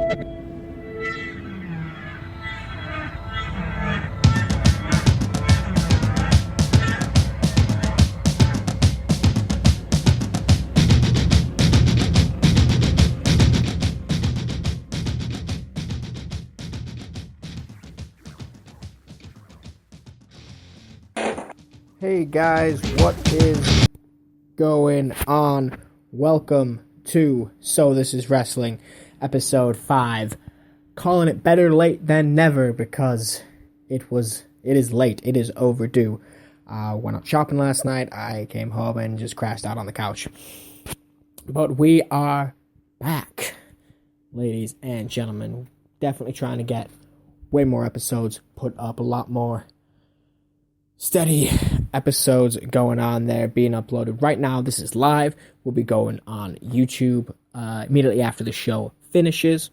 Hey guys, what is going on? Welcome to So This Is Wrestling, episode 5. Calling it better late than never because it is late, it is overdue. Went out shopping last night, I came home and just crashed out on the couch. But we are back, ladies and gentlemen. Definitely trying to get way more episodes put up, a lot more steady episodes going on there, being uploaded. Right now, this is live. We'll be going on YouTube immediately after the show finishes.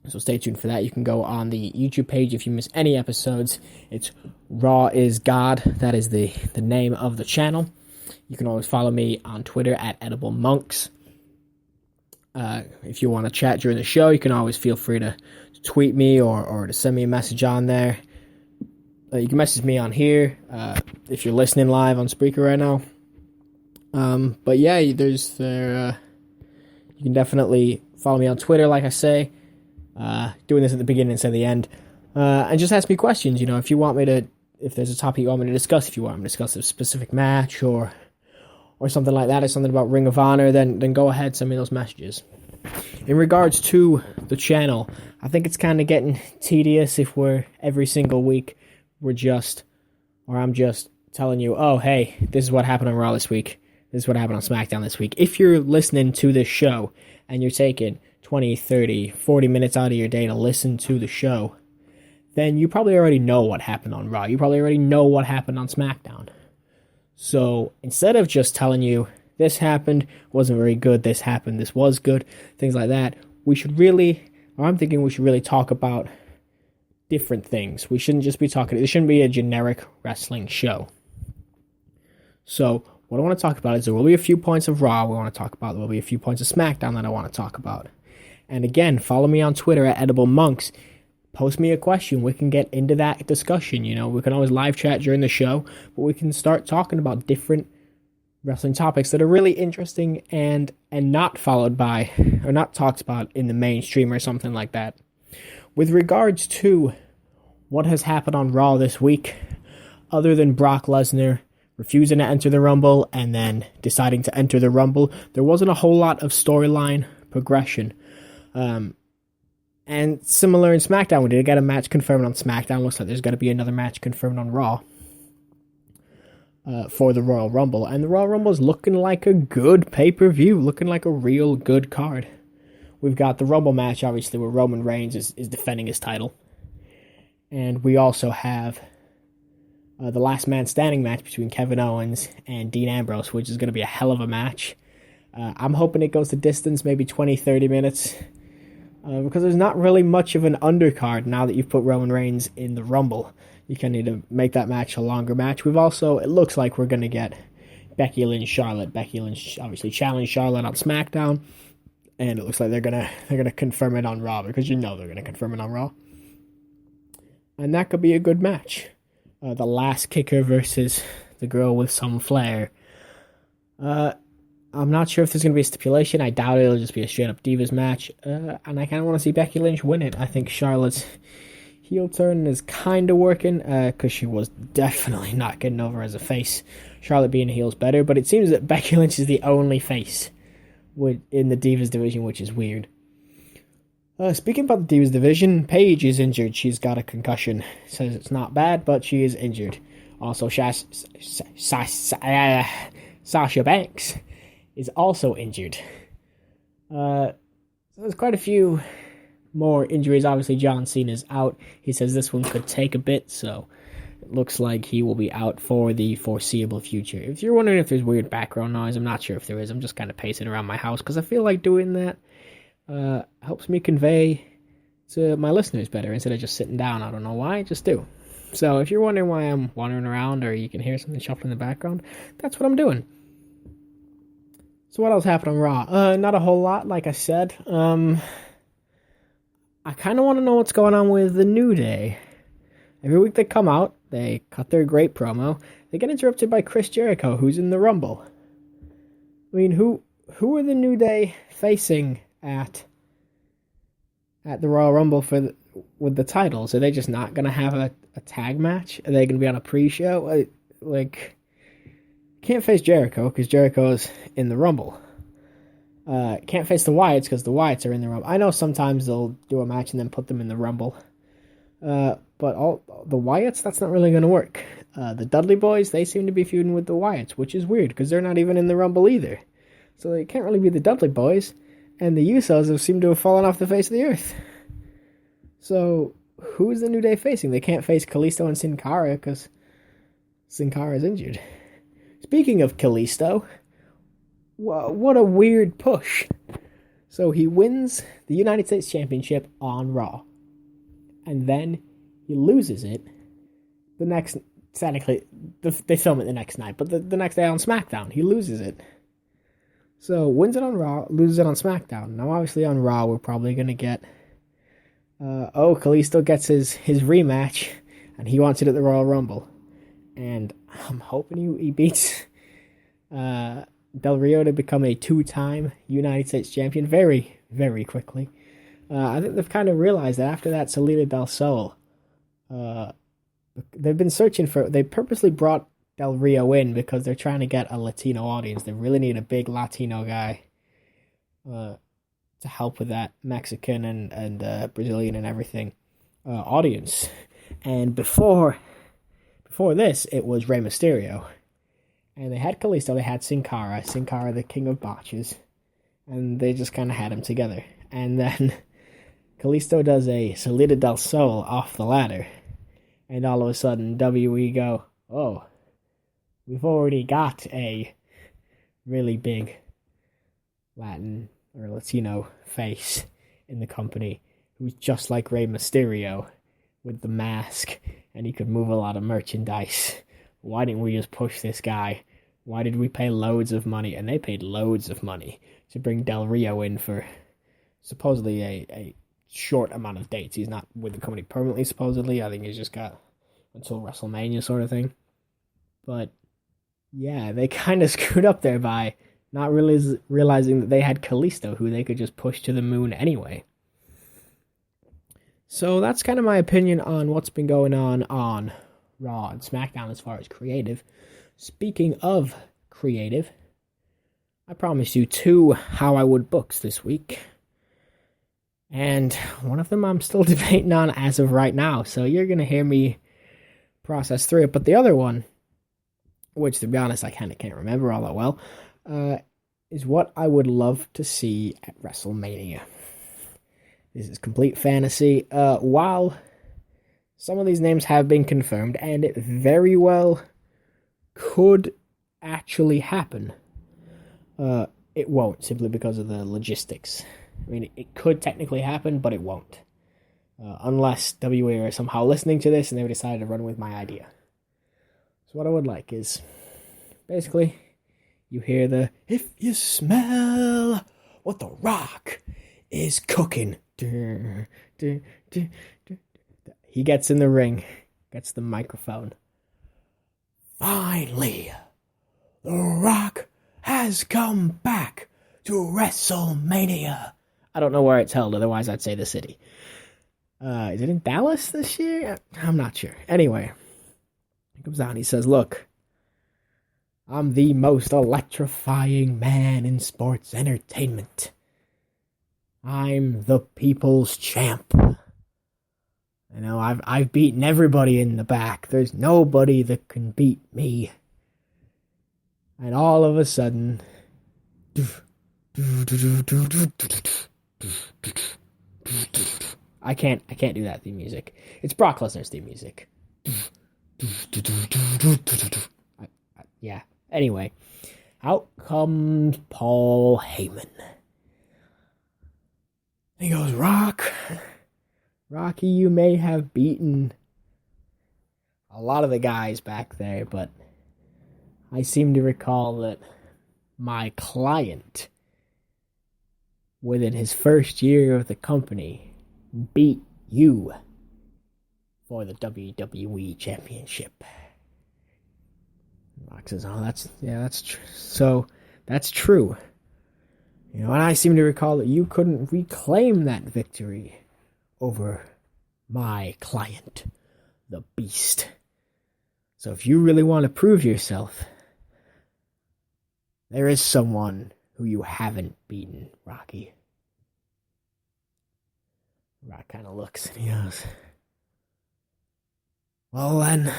So stay tuned for that. You can go on the YouTube page if you miss any episodes. It's Raw is God. That is the name of the channel. You can always follow me on Twitter at Edible Monks. If you want to chat during the show, you can always feel free to tweet me or to send me a message on there. You can message me on here if you're listening live on Spreaker right now. But yeah, you can definitely follow me on Twitter, like I say. Doing this at the beginning instead of the end. And just ask me questions, if you want me to, if there's a topic you want me to discuss, if you want me to discuss a specific match or something like that, or something about Ring of Honor, then go ahead, send me those messages. In regards to the channel, I think it's kind of getting tedious if we're every single week. I'm just telling you, oh, hey, this is what happened on Raw this week. This is what happened on SmackDown this week. If you're listening to this show and you're taking 20, 30, 40 minutes out of your day to listen to the show, then you probably already know what happened on Raw. You probably already know what happened on SmackDown. So instead of just telling you, this happened, wasn't very good, this happened, this was good, things like that, I'm thinking we should really talk about different things. We shouldn't just be talking, it shouldn't be a generic wrestling show. So what I want to talk about is there will be a few points of Raw we want to talk about. There will be a few points of SmackDown that I want to talk about. And again, follow me on Twitter at Edible Monks. Post me a question. We can get into that discussion. We can always live chat during the show, but we can start talking about different wrestling topics that are really interesting and not followed by, or not talked about in the mainstream or something like that. With regards to what has happened on Raw this week, other than Brock Lesnar refusing to enter the Rumble and then deciding to enter the Rumble, there wasn't a whole lot of storyline progression. And similar in SmackDown, we did get a match confirmed on SmackDown. Looks like there's going to be another match confirmed on Raw for the Royal Rumble. And the Royal Rumble is looking like a good pay-per-view, looking like a real good card. We've got the Rumble match, obviously, where Roman Reigns is defending his title. And we also have the last man standing match between Kevin Owens and Dean Ambrose, which is going to be a hell of a match. I'm hoping it goes the distance, maybe 20, 30 minutes. Because there's not really much of an undercard now that you've put Roman Reigns in the Rumble. You kind of need to make that match a longer match. It looks like we're going to get Becky Lynch, Charlotte. Becky Lynch obviously challenged Charlotte on SmackDown. And it looks like they're gonna confirm it on Raw, because they're gonna confirm it on Raw. And that could be a good match. The last kicker versus the girl with some flair. I'm not sure if there's gonna be a stipulation. I doubt it'll just be a straight up Divas match. And I kind of want to see Becky Lynch win it. I think Charlotte's heel turn is kind of working, because she was definitely not getting over as a face. Charlotte being a heel is better, but it seems that Becky Lynch is the only face in the Divas division, which is weird. Speaking about the Divas division, Paige is injured. She's got a concussion. Says it's not bad, but she is injured. Also, Sasha Banks is also injured. So there's quite a few more injuries. Obviously, John Cena's out. He says this one could take a bit, so it looks like he will be out for the foreseeable future. If you're wondering if there's weird background noise, I'm not sure if there is. I'm just kind of pacing around my house because I feel like doing that helps me convey to my listeners better instead of just sitting down. I don't know why, I just do. So if you're wondering why I'm wandering around or you can hear something shuffling in the background, that's what I'm doing. So what else happened on Raw? Not a whole lot, like I said. I kind of want to know what's going on with the New Day. Every week they come out, they cut their great promo, they get interrupted by Chris Jericho, who's in the Rumble. I mean, who are the New Day facing at the Royal Rumble with the titles? Are they just not going to have a tag match? Are they going to be on a pre-show? Can't face Jericho because Jericho's in the Rumble. Can't face the Wyatts because the Wyatts are in the Rumble. I know sometimes they'll do a match and then put them in the Rumble. But all the Wyatts, that's not really going to work. The Dudley Boys, they seem to be feuding with the Wyatts, which is weird because they're not even in the Rumble either. So they can't really be the Dudley Boys. And the Usos have seemed to have fallen off the face of the earth. So who is the New Day facing? They can't face Kalisto and Sin Cara because Sin Cara is injured. Speaking of Kalisto, what a weird push. So he wins the United States Championship on Raw. And then he loses it the next... Technically, they film it the next night, but the next day on SmackDown, he loses it. So, wins it on Raw, loses it on SmackDown. Now, obviously on Raw, we're probably going to get... Kalisto gets his rematch, and he wants it at the Royal Rumble. And I'm hoping he beats Del Rio to become a 2-time United States champion very, very quickly. I think they've kind of realized that after that Salida del Sol, they've been searching for... They purposely brought Del Rio in because they're trying to get a Latino audience. They really need a big Latino guy to help with that Mexican and Brazilian and everything audience. And before this, it was Rey Mysterio. And they had Kalisto, they had Sin Cara, the king of botches, and they just kind of had them together. And then Kalisto does a Salida del Sol off the ladder, and all of a sudden WWE go, oh, we've already got a really big Latin or Latino face in the company who's just like Rey Mysterio with the mask, and he could move a lot of merchandise. Why didn't we just push this guy? Why did we pay loads of money? And they paid loads of money to bring Del Rio in for supposedly a short amount of dates. He's not with the company permanently, supposedly. I think he's just got until WrestleMania sort of thing. But, yeah, they kind of screwed up there by not really realizing that they had Kalisto, who they could just push to the moon anyway. So that's kind of my opinion on what's been going on Raw and SmackDown as far as creative. Speaking of creative, I promised you 2 How I Would books this week. And one of them I'm still debating on as of right now, so you're going to hear me process through it. But the other one, which to be honest I kind of can't remember all that well, is what I would love to see at WrestleMania. This is complete fantasy. While some of these names have been confirmed, and it very well could actually happen, it won't, simply because of the logistics. I mean, it could technically happen, but it won't. Unless WWE are somehow listening to this and they've decided to run with my idea. So what I would like is, basically, you hear the, if you smell what The Rock is cooking. He gets in the ring, gets the microphone. Finally, The Rock has come back to WrestleMania. I don't know where it's held, otherwise I'd say the city. Is it in Dallas this year? I'm not sure. Anyway, he comes out and he says, look, I'm the most electrifying man in sports entertainment. I'm the people's champ. You know, I've beaten everybody in the back. There's nobody that can beat me. And all of a sudden, I can't do that theme music. It's Brock Lesnar's theme music. Yeah. Anyway, out comes Paul Heyman. He goes, Rocky, you may have beaten a lot of the guys back there, but I seem to recall that my client, within his first year of the company, beat you for the WWE Championship. Rock says, oh, that's true. So, that's true. And I seem to recall that you couldn't reclaim that victory over my client, the Beast. So if you really want to prove yourself, there is someone who you haven't beaten, Rocky. Rock kind of looks and he goes, well then,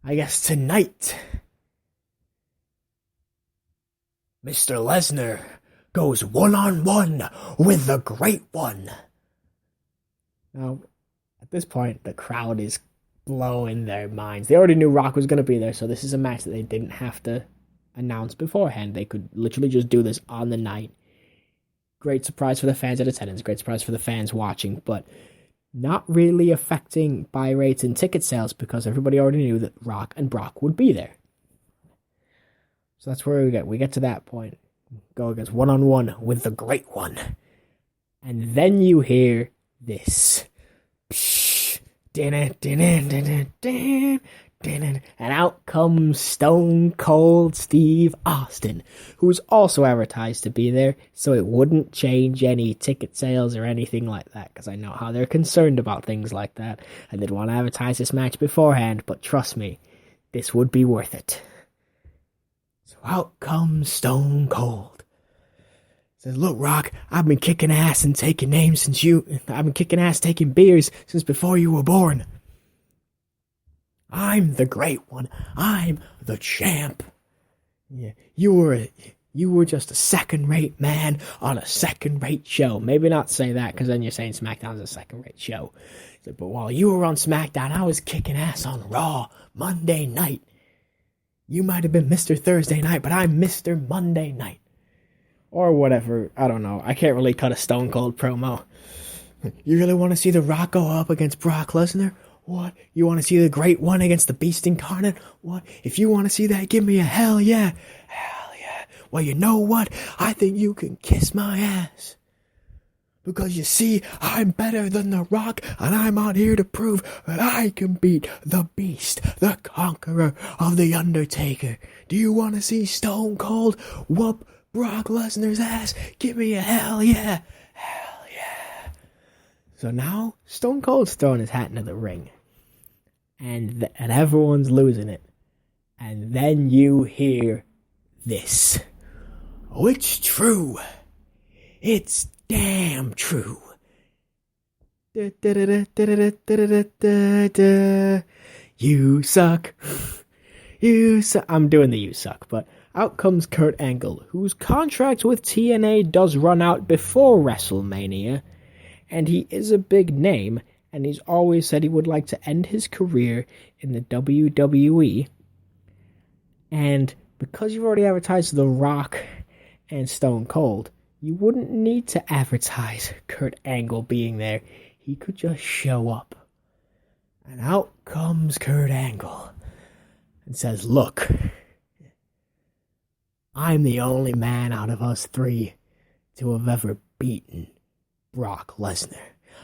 I guess tonight, Mr. Lesnar goes one-on-one with the Great One. Now, at this point, the crowd is blowing their minds. They already knew Rock was going to be there, so this is a match that they didn't have to announce beforehand. They could literally just do this on the night. Great surprise for the fans at attendance, great surprise for the fans watching, but not really affecting buy rates and ticket sales because everybody already knew that Rock and Brock would be there. So that's where we get to that point. Go against one-on-one with the Great One. And then you hear this. And out comes Stone Cold Steve Austin, who's also advertised to be there, so it wouldn't change any ticket sales or anything like that, because I know how they're concerned about things like that, and they'd want to advertise this match beforehand, but trust me, this would be worth it. So out comes Stone Cold. Says, look, Rock, I've been kicking ass and taking names I've been kicking ass, taking beers since before you were born. I'm the Great One. I'm the champ. Yeah, you were just a second-rate man on a second-rate show. Maybe not say that, because then you're saying SmackDown's a second-rate show. But while you were on SmackDown, I was kicking ass on Raw Monday night. You might have been Mr. Thursday night, but I'm Mr. Monday night. Or whatever, I don't know. I can't really cut a Stone Cold promo. You really want to see The Rock go up against Brock Lesnar? What? You want to see the Great One against the Beast Incarnate? What? If you want to see that, give me a hell yeah. Hell yeah. Well, you know what? I think you can kiss my ass. Because you see, I'm better than The Rock, and I'm out here to prove that I can beat the Beast, the conqueror of The Undertaker. Do you want to see Stone Cold whoop Brock Lesnar's ass? Give me a hell yeah. Hell yeah. So now, Stone Cold's throwing his hat into the ring. And everyone's losing it. And then you hear this. Oh, it's true. It's damn true. You suck. You suck. I'm doing the you suck, but out comes Kurt Angle, whose contract with TNA does run out before WrestleMania, and he is a big name, and he's always said he would like to end his career in the WWE. And because you've already advertised The Rock and Stone Cold, you wouldn't need to advertise Kurt Angle being there. He could just show up. And out comes Kurt Angle and says, look, I'm the only man out of us three to have ever beaten Brock Lesnar.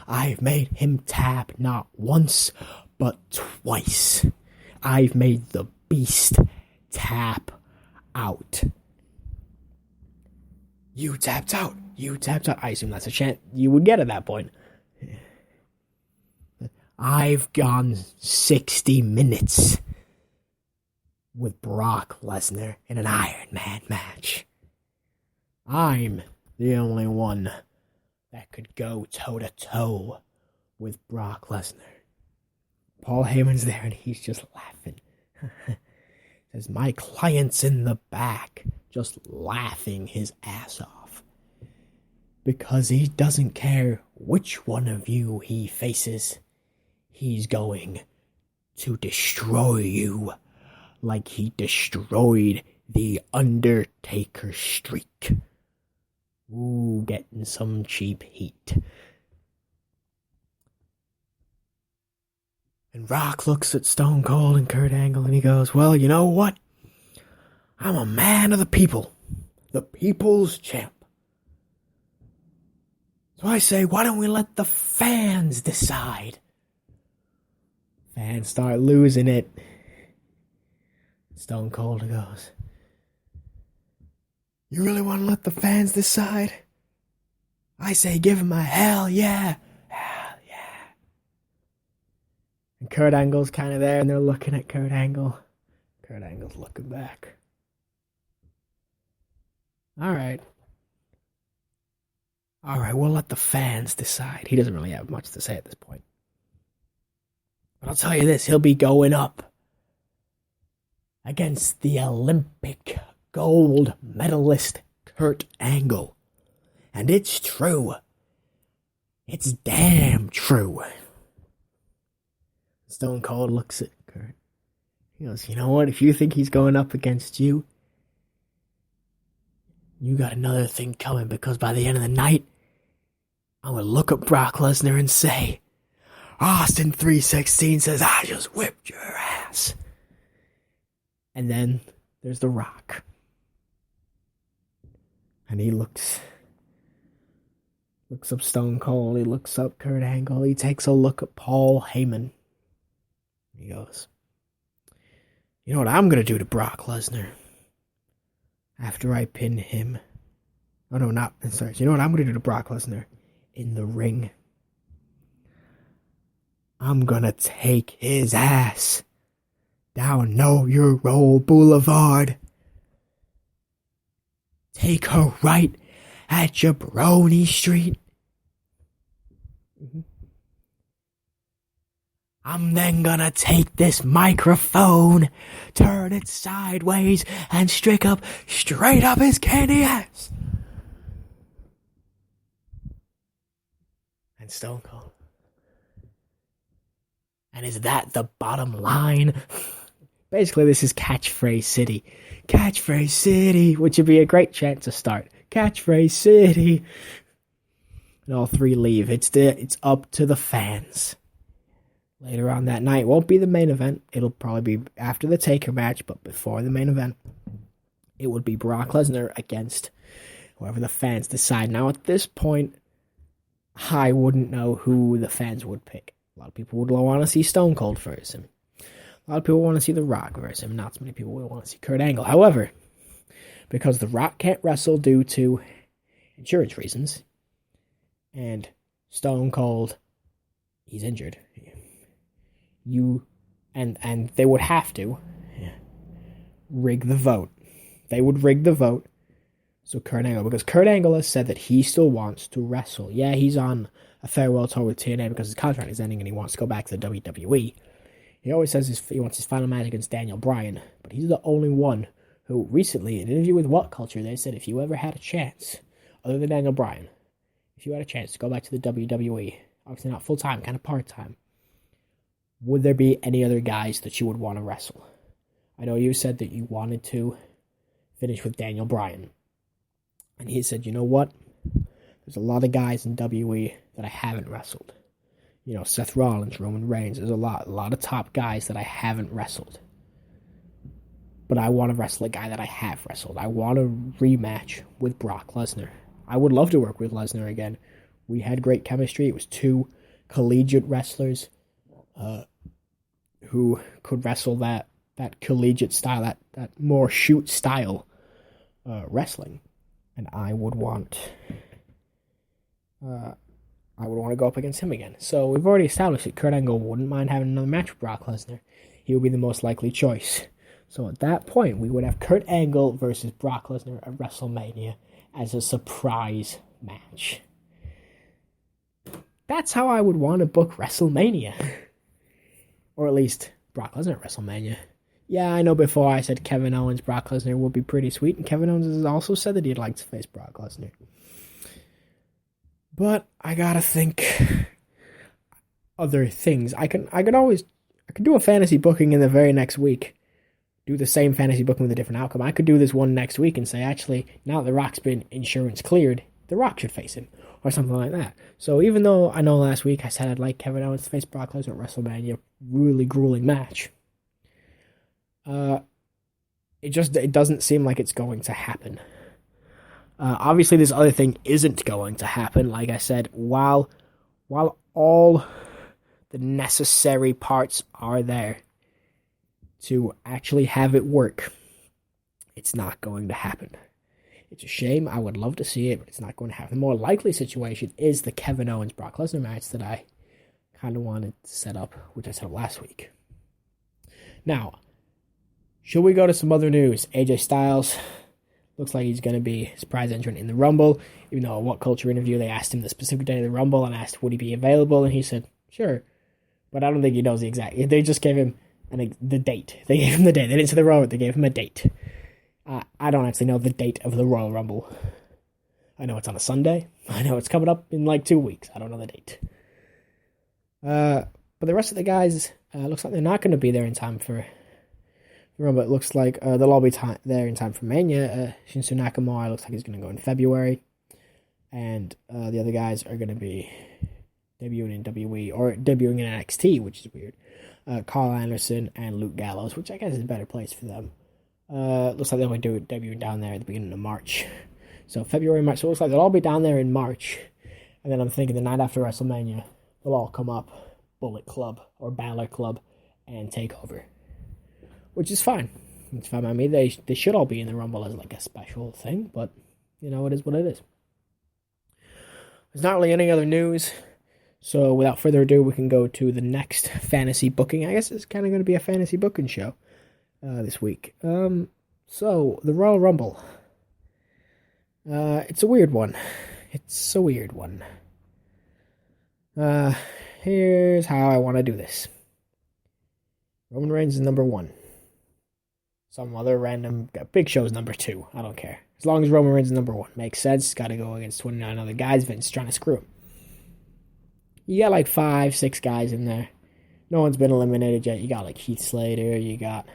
I've made him tap not once, but twice. I've made the Beast tap out. You tapped out. You tapped out. I assume that's a chant you would get at that point. I've gone 60 minutes with Brock Lesnar in an Iron Man match. I'm the only one that could go toe-to-toe with Brock Lesnar. Paul Heyman's there and he's just laughing. Says, my client's in the back, just laughing his ass off. Because he doesn't care which one of you he faces. He's going to destroy you like he destroyed the Undertaker streak. Ooh, getting some cheap heat. And Rock looks at Stone Cold and Kurt Angle and he goes, well, you know what? I'm a man of the people. The people's champ. So I say, why don't we let the fans decide? Fans start losing it. Stone Cold goes, you really want to let the fans decide? I say give him a hell yeah. Hell yeah. And Kurt Angle's kind of there, and they're looking at Kurt Angle. Kurt Angle's looking back. All right, we'll let the fans decide. He doesn't really have much to say at this point. But I'll tell you this, he'll be going up against the Olympic gold medalist Kurt Angle. And it's true. It's damn true. Stone Cold looks at Kurt. He goes, you know what? If you think he's going up against you, you got another thing coming, because by the end of the night, I'm going to look at Brock Lesnar and say, Austin 316 says, I just whipped your ass. And then there's The Rock. And he looks up Stone Cold, he looks up Kurt Angle, he takes a look at Paul Heyman. He goes, you know what I'm going to do to Brock Lesnar after I pin him? Oh no, not, sorry. You know what I'm going to do to Brock Lesnar in the ring? I'm going to take his ass down Know Your Role Boulevard. Take her right at Jabroni Street. I'm then gonna take this microphone, turn it sideways, and straight up his candy ass. And Stone Cold. And is that the bottom line? Basically, this is Catchphrase City. Catchphrase City, which would be a great chance to start. Catchphrase City. And all three leave. It's up to the fans. Later on that night, won't be the main event. It'll probably be after the Taker match, but before the main event, it would be Brock Lesnar against whoever the fans decide. Now, at this point, I wouldn't know who the fans would pick. A lot of people would want to see Stone Cold versus him. A lot of people want to see The Rock versus him. Not so many people would want to see Kurt Angle. However, because The Rock can't wrestle due to insurance reasons, and Stone Cold, he's injured. And they would have to rig the vote. They would rig the vote. So Kurt Angle, because Kurt Angle has said that he still wants to wrestle. Yeah, he's on a farewell tour with TNA because his contract is ending and he wants to go back to the WWE. He always says he wants his final match against Daniel Bryan, but he's the only one who recently, in an interview with What Culture, they said if you ever had a chance, other than Daniel Bryan, if you had a chance to go back to the WWE, obviously not full-time, kind of part-time, would there be any other guys that you would want to wrestle? I know you said that you wanted to finish with Daniel Bryan. And he said, you know what? There's a lot of guys in WWE that I haven't wrestled. You know, Seth Rollins, Roman Reigns. There's a lot of top guys that I haven't wrestled. But I want to wrestle a guy that I have wrestled. I want a rematch with Brock Lesnar. I would love to work with Lesnar again. We had great chemistry. It was two collegiate wrestlers who could wrestle that collegiate style, that more shoot style wrestling. And I would want to go up against him again. So we've already established that Kurt Angle wouldn't mind having another match with Brock Lesnar. He would be the most likely choice. So at that point, we would have Kurt Angle versus Brock Lesnar at WrestleMania as a surprise match. That's how I would want to book WrestleMania. Or at least Brock Lesnar at WrestleMania. Yeah, I know before I said Kevin Owens, Brock Lesnar would be pretty sweet, and Kevin Owens has also said that he'd like to face Brock Lesnar. But I gotta think other things. I could do a fantasy booking in the very next week. Do the same fantasy booking with a different outcome. I could do this one next week and say, actually, now that The Rock's been insurance cleared, The Rock should face him. Or something like that. So even though I know last week I said I'd like Kevin Owens to face Brock Lesnar at WrestleMania, really grueling match. It doesn't seem like it's going to happen. Obviously, this other thing isn't going to happen. Like I said, while all the necessary parts are there to actually have it work, it's not going to happen. It's a shame. I would love to see it, but it's not going to happen. The more likely situation is the Kevin Owens Brock Lesnar match that I kind of wanted to set up, which I set up last week. Now, should we go to some other news? AJ Styles looks like he's going to be a surprise entrant in the Rumble, even though in What Culture interview they asked him the specific day of the Rumble and asked would he be available, and he said, sure. But I don't think he knows the exact. They just gave him the date. They gave him the date. They didn't say the Royal, they gave him a date. I don't actually know the date of the Royal Rumble. I know it's on a Sunday. I know it's coming up in like 2 weeks. I don't know the date. But the rest of the guys, looks like they're not going to be there in time for Rumble. It looks like they'll all be there in time for Mania. Shinsuke Nakamura looks like he's going to go in February. And the other guys are going to be debuting in WWE or debuting in NXT, which is weird. Carl Anderson and Luke Gallows, which I guess is a better place for them. Looks like they'll be debuting down there at the beginning of March. So February, March. So it looks like they'll all be down there in March. And then I'm thinking the night after WrestleMania, they'll all come up, Bullet Club or Balor Club, and take over. Which is fine. It's fine by me. They should all be in the Rumble as like a special thing, but you know, it is what it is. There's not really any other news. So without further ado, we can go to the next fantasy booking. I guess it's kind of going to be a fantasy booking show this week. So the Royal Rumble. It's a weird one. Here's how I want to do this. Roman Reigns is number 1. Some other random Big Show's number 2. I don't care. As long as Roman Reigns is number 1. Makes sense. He's got to go against 29 other guys. Vince trying to screw him. You got like 5, 6 guys in there. No one's been eliminated yet. You got like Heath Slater. You got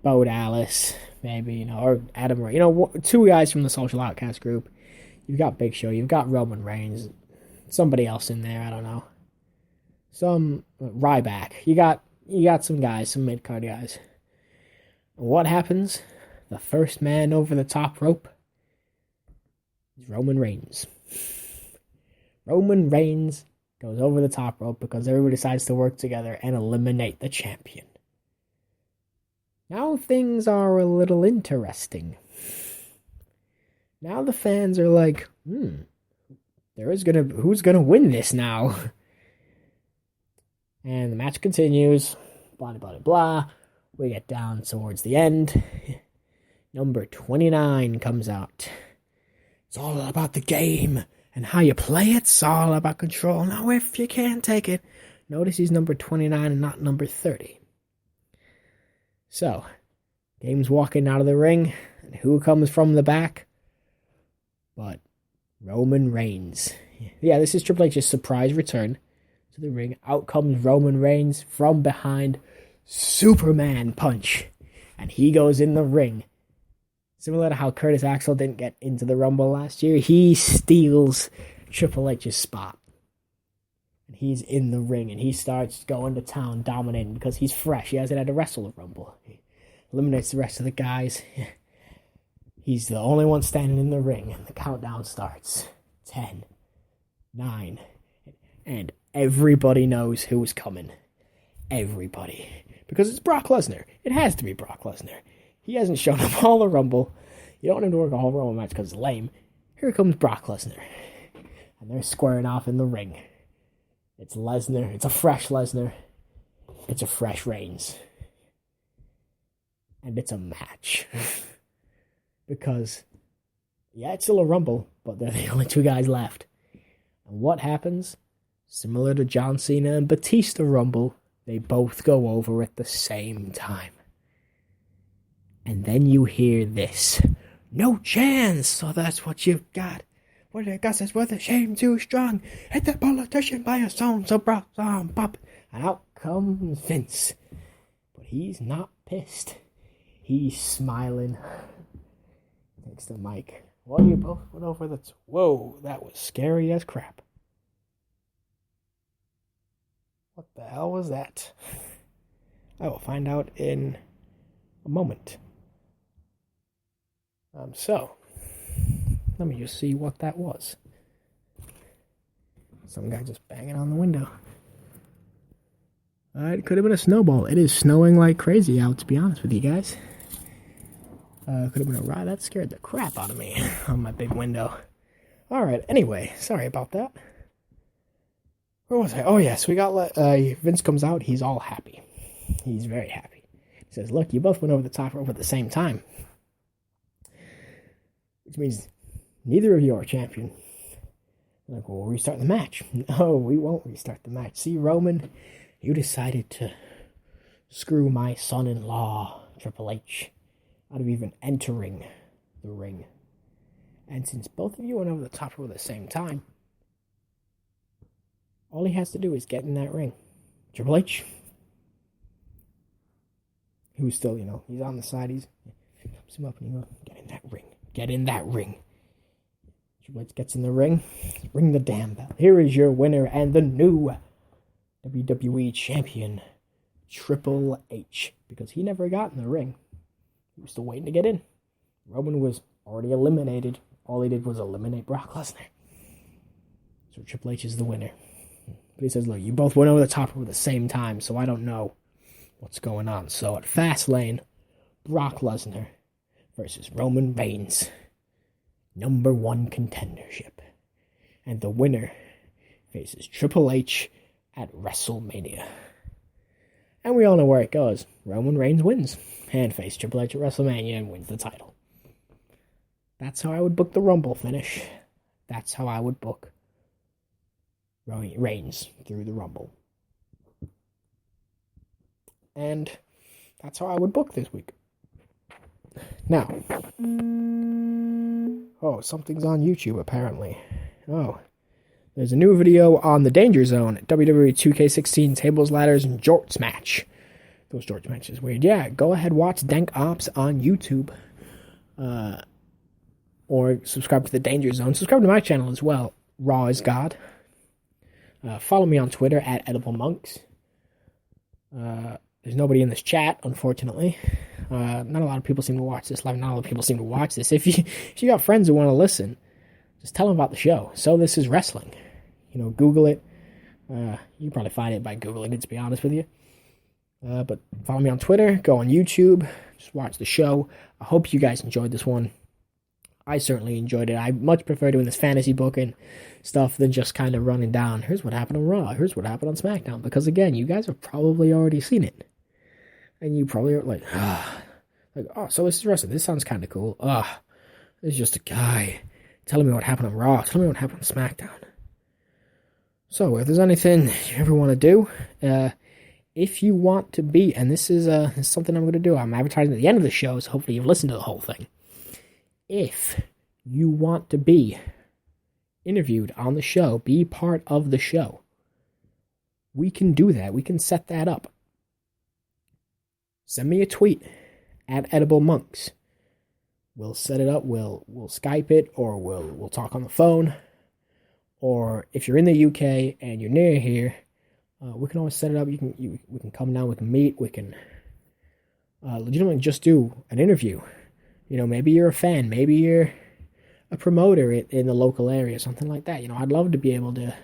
Bo Dallas, maybe, or Adam Ray. 2 guys from the Social Outcast group. You've got Big Show. You've got Roman Reigns. Somebody else in there. I don't know. Some Ryback. You got some guys, some mid-card guys. And what happens? The first man over the top rope is Roman Reigns. Roman Reigns goes over the top rope because everybody decides to work together and eliminate the champion. Now things are a little interesting. Now the fans are like, who's gonna win this now? And the match continues, blah, blah, blah, blah. We get down towards the end. Number 29 comes out. It's all about the game and how you play it. It's all about control. Now, if you can't take it, notice he's number 29 and not number 30. So, Game's walking out of the ring, and who comes from the back? But Roman Reigns. Yeah, this is Triple H's surprise return to the ring. Out comes Roman Reigns from behind. Superman punch. And he goes in the ring. Similar to how Curtis Axel didn't get into the Rumble last year, he steals Triple H's spot. And he's in the ring, and he starts going to town, dominating, because he's fresh. He hasn't had to wrestle a Rumble. He eliminates the rest of the guys. He's the only one standing in the ring, and the countdown starts. 10, 9, and everybody knows who's coming. Everybody. Because it's Brock Lesnar. It has to be Brock Lesnar. He hasn't shown up all the Rumble. You don't have to work a whole Rumble match because it's lame. Here comes Brock Lesnar. And they're squaring off in the ring. It's Lesnar. It's a fresh Lesnar. It's a fresh Reigns. And it's a match. Because, yeah, it's still a Rumble, but they're the only 2 guys left. And what happens? Similar to John Cena and Batista Rumble, they both go over at the same time. And then you hear this. No chance! So that's what you've got. What you got is worth a shame too strong. Hit the politician by a song, so brought some pop. And out comes Vince. But he's not pissed. He's smiling. Takes the mic. Well, you both went over the... Whoa, that was scary as crap. What the hell was that? I will find out in a moment. So, Let me just see what that was. Some guy just banging on the window. It could have been a snowball. It is snowing like crazy out, to be honest with you guys. Could have been a ride. That scared the crap out of me on my big window. Alright, anyway, sorry about that. Where was I? Oh, yes, we got, Vince comes out, he's all happy. He's very happy. He says, look, you both went over the top rope at the same time. Which means neither of you are champion. I'm like, well, we'll restart the match. No, we won't restart the match. See, Roman, you decided to screw my son-in-law, Triple H, out of even entering the ring. And since both of you went over the top rope at the same time, all he has to do is get in that ring. Triple H, who's still, he's on the side, he comes him up and he goes, get in that ring. Get in that ring. Triple H gets in the ring. Ring the damn bell. Here is your winner and the new WWE champion, Triple H. Because he never got in the ring. He was still waiting to get in. Roman was already eliminated. All he did was eliminate Brock Lesnar. So Triple H is the winner. But he says, look, you both went over the top rope at the same time, so I don't know what's going on. So at Fastlane, Brock Lesnar versus Roman Reigns. #1 contendership. And the winner faces Triple H at WrestleMania. And we all know where it goes. Roman Reigns wins and faces Triple H at WrestleMania and wins the title. That's how I would book the Rumble finish. That's how I would book Reigns through the Rumble. And that's how I would book this week. Now, something's on YouTube apparently. There's a new video on the Danger Zone, WWE 2K16 Tables, Ladders, and Jorts match. Those Jorts matches weird. Yeah, go ahead, watch Dank Ops on YouTube. Or subscribe to the Danger Zone. Subscribe to my channel as well, Raw is God. Follow me on Twitter at Edible Monks. There's nobody in this chat, unfortunately. Not a lot of people seem to watch this live. Not a lot of people seem to watch this. If you got friends who want to listen, just tell them about the show. So This Is Wrestling. Google it. You can probably find it by Googling it, to be honest with you. But follow me on Twitter. Go on YouTube. Just watch the show. I hope you guys enjoyed this one. I certainly enjoyed it. I much prefer doing this fantasy booking stuff than just kind of running down, here's what happened on Raw, here's what happened on SmackDown. Because, again, you guys have probably already seen it. And you probably are like, so this is wrestling. This sounds kind of cool. This is just a guy telling me what happened on Raw, telling me what happened on SmackDown. So, if there's anything you ever want to do, if you want to be, and this is something I'm going to do, I'm advertising at the end of the show, so hopefully you've listened to the whole thing. If you want to be interviewed on the show, be part of the show, we can do that. We can set that up. Send me a tweet at Edible Monks. We'll set it up. We'll Skype it, or we'll talk on the phone. Or if you're in the UK and you're near here, we can always set it up. We can come down. We can meet. We can legitimately just do an interview. Maybe you're a fan. Maybe you're a promoter in the local area, something like that. I'd love to be able to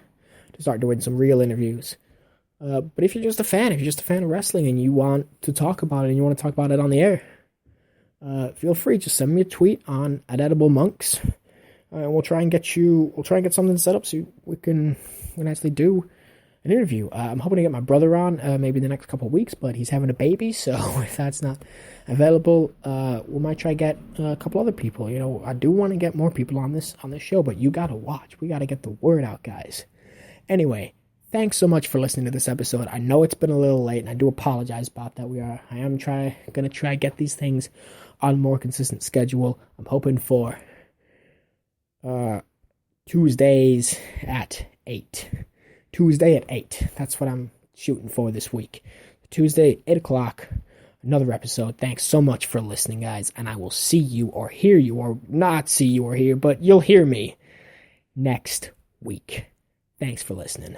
start doing some real interviews. But if you're just a fan, of wrestling and you want to talk about it and you want to talk about it on the air, feel free. Just send me a tweet on @Edible Monks, and we'll try and get something set up so we can actually do an interview. I'm hoping to get my brother on maybe in the next couple of weeks, but he's having a baby, so if that's not available, we might try to get a couple other people. I do want to get more people on this show, but you gotta watch. We gotta get the word out, guys. Anyway, thanks so much for listening to this episode. I know it's been a little late, and I do apologize about that. I am gonna try to get these things on a more consistent schedule. I'm hoping for Tuesdays at 8. Tuesday at 8. That's what I'm shooting for this week. Tuesday, 8 o'clock. Another episode. Thanks so much for listening, guys. And I will see you or hear you, or not see you or hear, but you'll hear me next week. Thanks for listening.